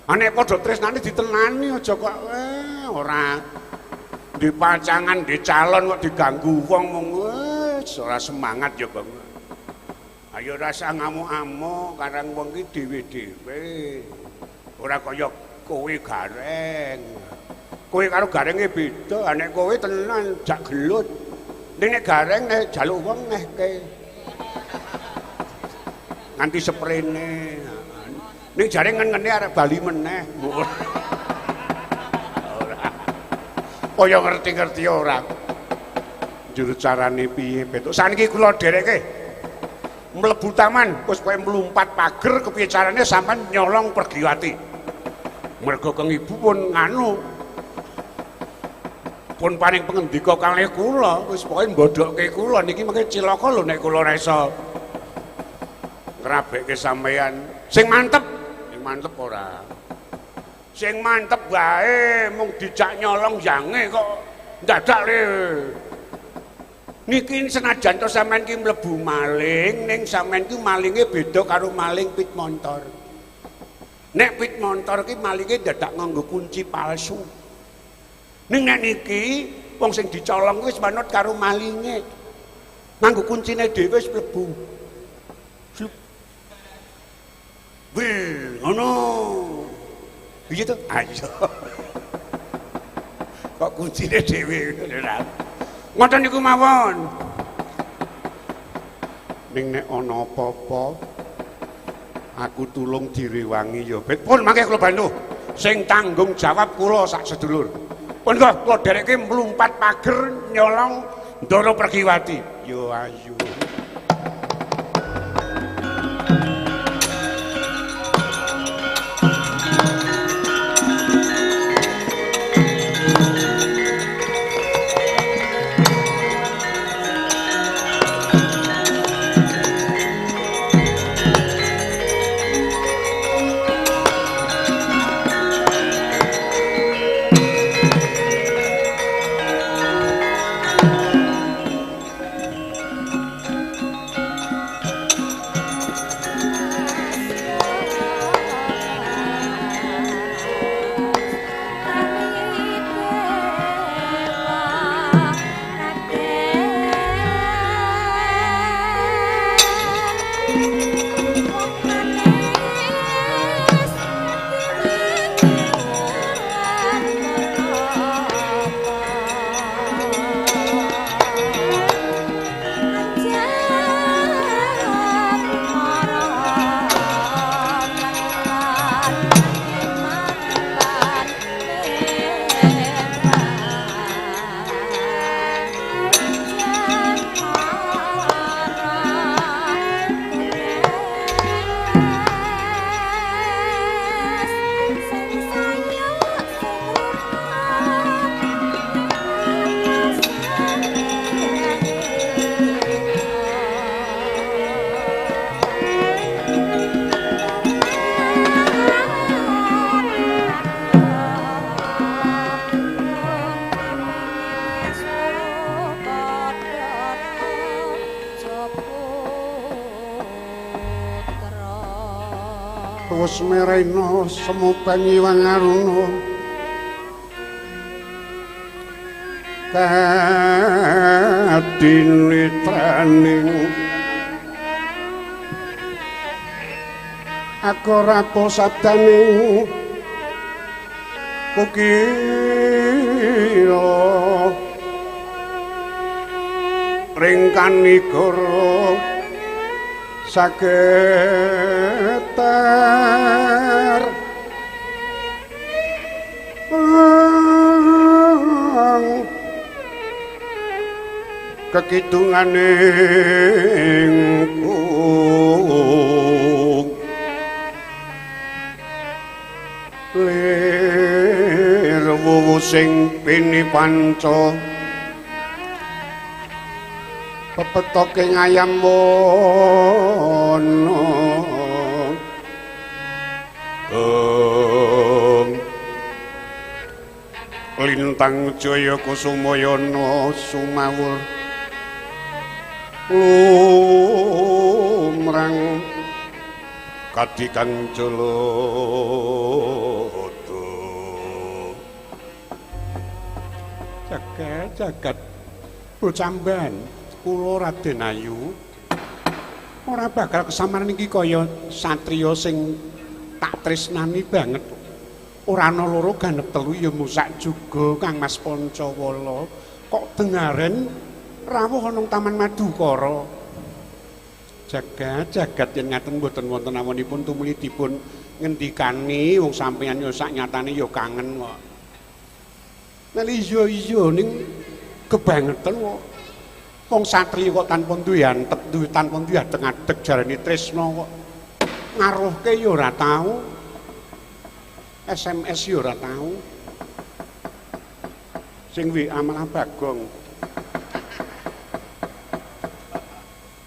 Nek padha tresnane ditenani aja kok ora di pacangan di calon kok diganggu wong mung ora semangat ya Bang. Ayo rasa ngamuk-amuk karang wong ki dhewe-dhewe. Ora kaya kowe Gareng. Kowe karo Garenge beda, nek kowe tenan jak gelut. Nek Gareng nek jaluk wong nehke. Nganti sprene. Ning jare ngene arep bali meneh. Kaya ngerti-ngerti ora. Juru carane piye, Petuk? Saniki kula dereke. Mlebu taman, wis kowe mlumpat pager kepiye carane sampean nyolong Pergiwati. Mergo keng ibu pun nganu. Pun paring pengendika kalih kula, wis pokoke mbodhokke kula niki mengke cilaka lho nek kula ora iso ngrabekke sampeyan. Sing mantep ora. Sing mantep wae mung dijak nyolong yange kok dadak le. Niki senajan to sampean ki mlebu maling ning sampean ki malinge beda karo maling pit montor. Nek pit montor ki malinge dadak nganggo kunci palsu. Ning nek niki wong sing dicolong wis manut karo malinge. Nganggo kuncine dhewe wis mlebu. Wih, ngono. Piye to? Ayo. Kok kuncine dhewe ora. Ngoten niku mawon. Ning nek ana apa-apa aku tulung direwangi ya Bet. Pun mangke kula bantu. Sing tanggung jawab kula sak sedulur. Pun kula dereke mlumpat pager nyolong Ndara Pergiwati. Yo ayu. Wes merena semupeng iwang aruna kadinitraning aku rapo sabdaning kukira ringkan nigara saketar kekitunganing lir wuwu sing pinipanca pepetoke ngayam mono lintang jaya kusumayana sumawur lumrang kadikang joloto jagat bocamban kula Raden Ayu ora bakal kesamaran iki kaya satriya sing tak tresnani banget. Ora ana loro ganep telu ya musak juga Kang Mas Pancawala. Kok dengaren rawuh ana Taman Madukara. Jagat yen ngaten mboten wonten awanipun tumuli dipun ngendikani wong sampeyan ya sak nyatane ya kangen kok. Nek iya ning kebangetan kok. Wong satri kok tanpa duwe antep, tanpa duwe adeg-adeg jarane tresna kok. Ngaruhke ya ora tau. SMS ya ora tau. Sing WA malah Bagong.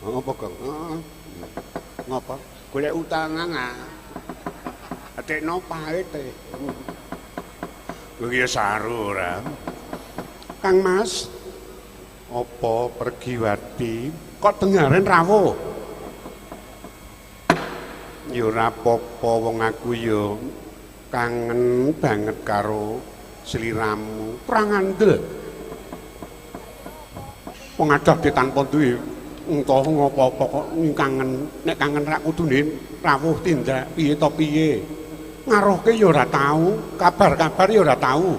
Apa, Gong? Ngapa? Golek utangan ah. Adekno pahit e. Lho ya saru ora. Kang Mas, apa Pergiwati? Kok dengaren rawuh? Ya ora apa-apa wong aku ya kangen banget karo sliramu. Perang andel. Wong adoh tanpa duwe entah ngopo-opo kok kangen. Nek kangen rak kudune rawuh tindak piye to piye. Ngaruhke ya ora tau, kabar-kabar ya ora tau.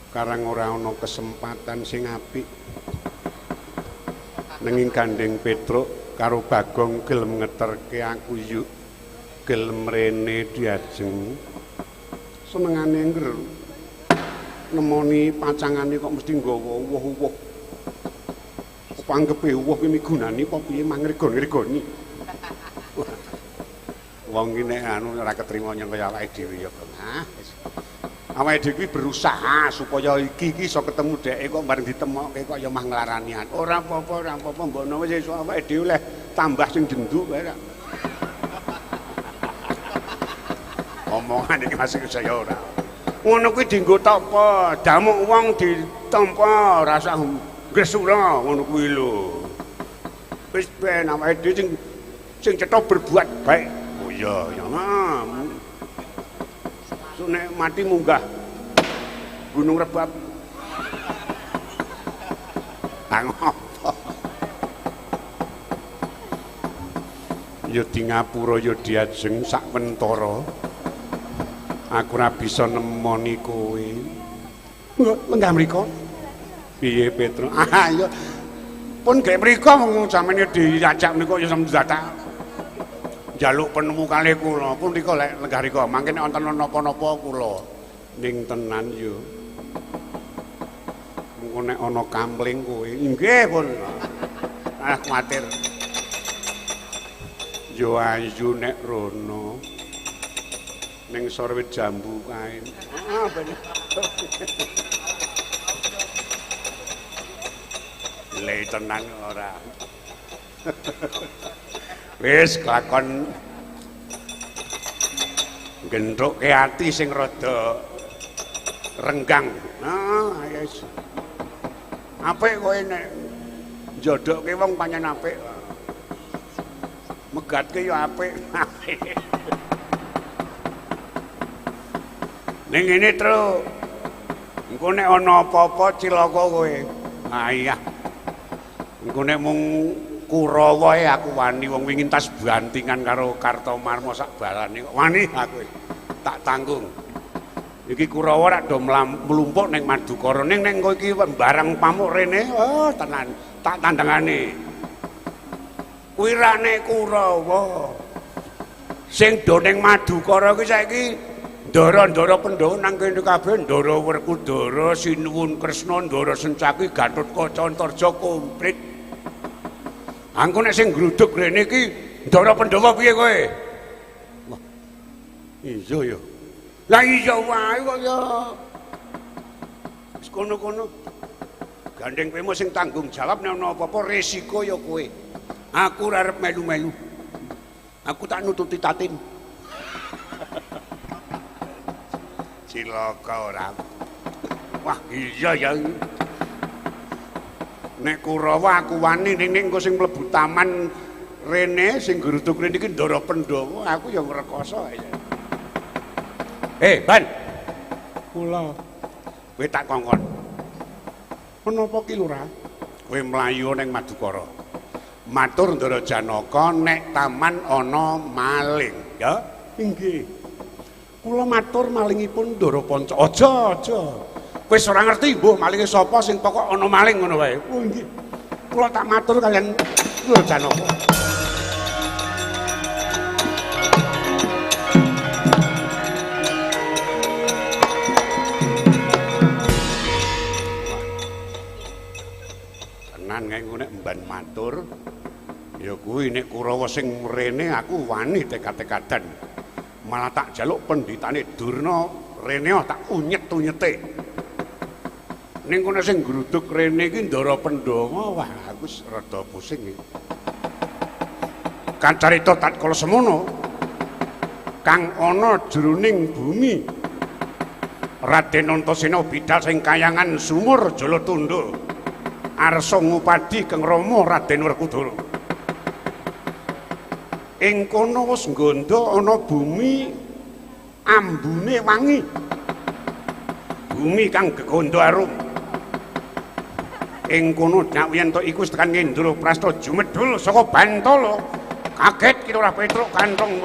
Karang ora ana kesempatan sing apik. Nanging Gandeng Petruk karo Bagong gelem ngeterke aku yuk gelem rene diajeng senengane ngger nemoni pacangane kok mesti nggawa uwuh-uwuh panggepe uwuh ki migunani apa piye mangregon-ngregoni wong ki nek anu ora ketrima nyang kaya awake dhewe ya nah awake dhewe berusaha supaya iki iso ketemu dheke kok bareng ditemokke kok ya mah nglarani ora apa-apa mbokno wis iso awake dhewe leh tambah sing jenduk wae omongan iki masih saya ora ngono kuwi dienggo tapa damuk wong ditampa rasa gresura ngono kuwi lho wis ben awake dhewe sing cetha berbuat baik oh iya ya so nek mati munggah Gunung Rebab ngopo ya di ngapura ya diajeng sak pentara aku ora bisa nemoni kowe lenggah mriko piye Petro ya pun gek mriko wong sampeyan diajak mriko ya sampeyan njaluk penemu kalih kula pun mriko lek lenggah mriko mangke nek wonten napa-napa kula ning tenan yo engko nek ana kampling kowe nggih pun kuwatir yo ayu nek rono ning sorwit jambu kae. Bener. Le tenan ora. Wis kelakon gendhoke ati sing rada renggang. Yes. Apik kowe nek njodokke wong pancen apik. Megatke ya apik. Ning ngene tru. Engko nek ana apa-apa cilaka kowe. Iya. Engko nek mung Kurawa aku wani wong wingi tas bantingan karo Kartomarma sak balane kok wani aku. Tak tanggung. Iki Kurawa rak do mlumpuk ning Madukara ning kowe iki barang pamuk rene tenan tak tandangane. Kuwi rane Kurawa. Sing do ning Madukara kuwi saiki Ndara-ndara Pandhawa nang kene kabeh Ndara Werkudara, Sinuwun Kresna, Ndara Sencaki, Gatotkaca, Antarja komplit. Angko nek sing gruduk rene iki Ndara Pandhawa piye kowe? Wah. Iya ya. Lah iya wae kok ya. Wis kono-kono. Gandeng kowe sing tanggung jawab nek ana apa-apa resiko ya kowe. Aku ora arep melu-melu. Aku tak nututi tatin. Cilaka ora. Wah, iya ya. Nek Kurawa aku wani ning engko sing mlebu taman rene sing gruduk rene iki Ndara Pandhawa, aku ya ngrekoso ya. Ban. Kula. Kowe tak kongkon. Menapa ki Lurah? Kowe mlayu ning Madukara. Matur Ndara Janaka nek taman ana maling, ya? Inggih. Kula matur malingipun Ndara Panca. Aja. Wis ora ngerti mbuh malinge sapa sing pokok ana maling ngono wae. Oh nggih. Kula tak matur kalian Ndara Janaka. Tenan kae nek mban matur ya kuwi nek Kurawa sing mrene aku wani tekad-tekadan. Malah tak jaluk pendhitane Durna rene tak unyet-unyete. Ning kono sing gruduk rene iki Ndara Pandhawa, wah aku wis rada pusing iki. Kacarita tatkala semono kang ana jroning bumi Raden Antasena bidhal sing kayangan sumur Jalatundha arsa ngupadi Kang Rama Raden Werkudara. Ing kono wis nggondo ana bumi ambune wangi. Bumi kang gegondo arum. Ing kono Dakwiyanto iku tekan Ngendra Prasta jumedhul saka Bantala. Kaget kira ora Petruk kantong